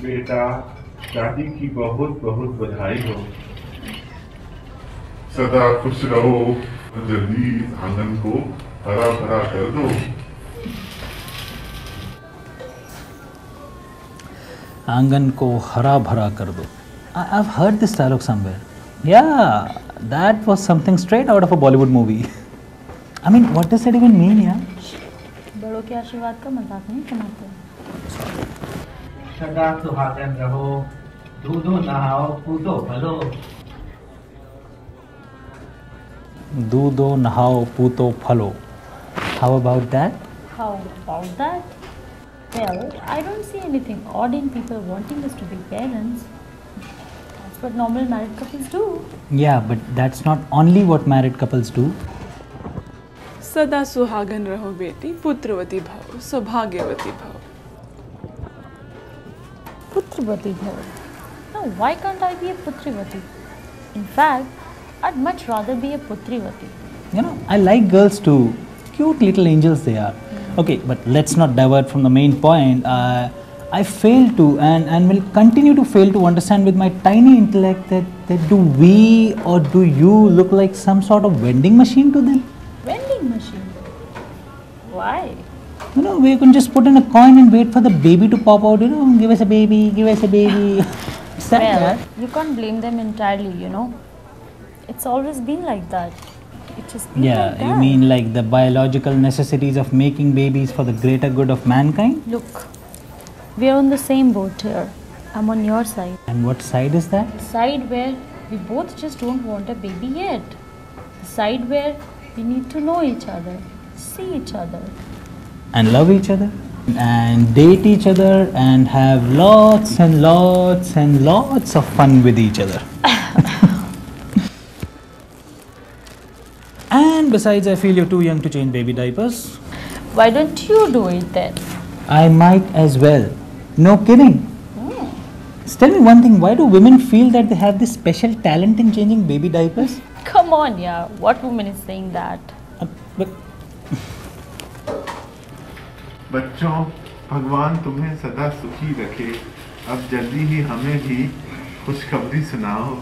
बेटा, दादी की बहुत बहुत बधाई हो। सदा खुश रहो। जल्दी आंगन को हरा भरा कर दो। आंगन को हरा भरा कर दो. I've heard this dialogue somewhere. Yeah, that was something straight out of a Bollywood movie. I mean, what does it even mean, yeah? बड़ों के आशीर्वाद का मजाक नहीं बनाते. सदा सुहागन रहो, दूधो नहाओ, पूतो फलो. दूधो नहाओ पूतो फलो. How about that? How about that? Well, I don't see anything odd in people wanting us to be parents. That's what normal married couples do. Yeah, but that's not only what married couples do. सदा सुहागन रहो बेटी, पुत्रवती भव, सौभाग्यवती भव. Putravati bhava. Now, why can't I be a Putrivati? In fact, I'd much rather be a Putrivati. You know, I like girls too. Cute little angels they are. Okay, but let's not divert from the main point. I fail to and will continue to fail to understand with my tiny intellect that do we or do you look like some sort of vending machine to them? Vending machine? Why? You know, we can just put in a coin and wait for the baby to pop out. You know, give us a baby, give us a baby. Is that Well, that? you can't blame them entirely, you know. It's always been like that. It's just been Yeah, like that. you mean like the biological necessities of making babies for the greater good of mankind? Look, we are on the same boat here. I'm on your side. And what side is that? The side where we both just don't want a baby yet. The side where we need to know each other, see each other. And love each other and date each other and have lots and lots and lots of fun with each other. And besides, I feel you're too young to change baby diapers. Why don't you do it then? I might as well. No kidding. Just tell me one thing, why do women feel that they have this special talent in changing baby diapers? Come on, yeah. What woman is saying that? But बच्चों, भगवान तुम्हें सदा सुखी रखे. अब जल्दी ही हमें भी खुशखबरी सुनाओ.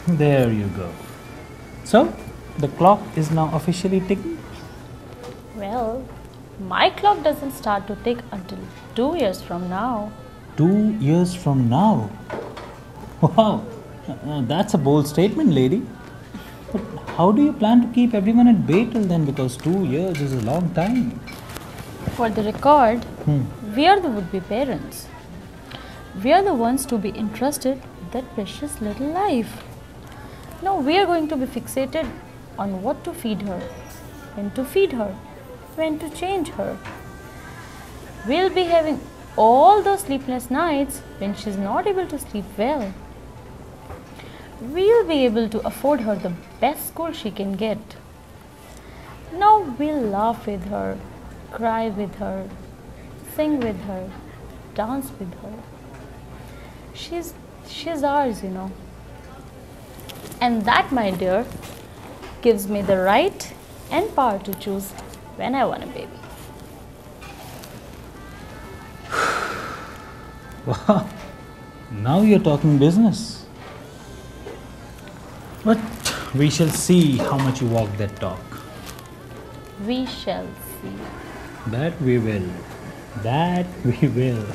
there you go. So, the clock is now officially ticking. Well, my clock doesn't start to tick until 2 years from now. 2 years from now. Wow, that's a bold statement, lady. But how do you plan to keep everyone at bay till then? Because 2 years is a long time. For the record, we are the would-be parents. We are the ones to be entrusted with that precious little life. Now we are going to be fixated on what to feed her, when to feed her, when to change her. We'll be having all those sleepless nights when she's not able to sleep well. We'll be able to afford her the best school she can get. Now we'll laugh with her, cry with her, sing with her, dance with her. She's ours, you know. And that, my dear, gives me the right and power to choose when I want a baby. Wow, now you're talking business. But we shall see how much you walk that talk. We shall see. That we will. That we will.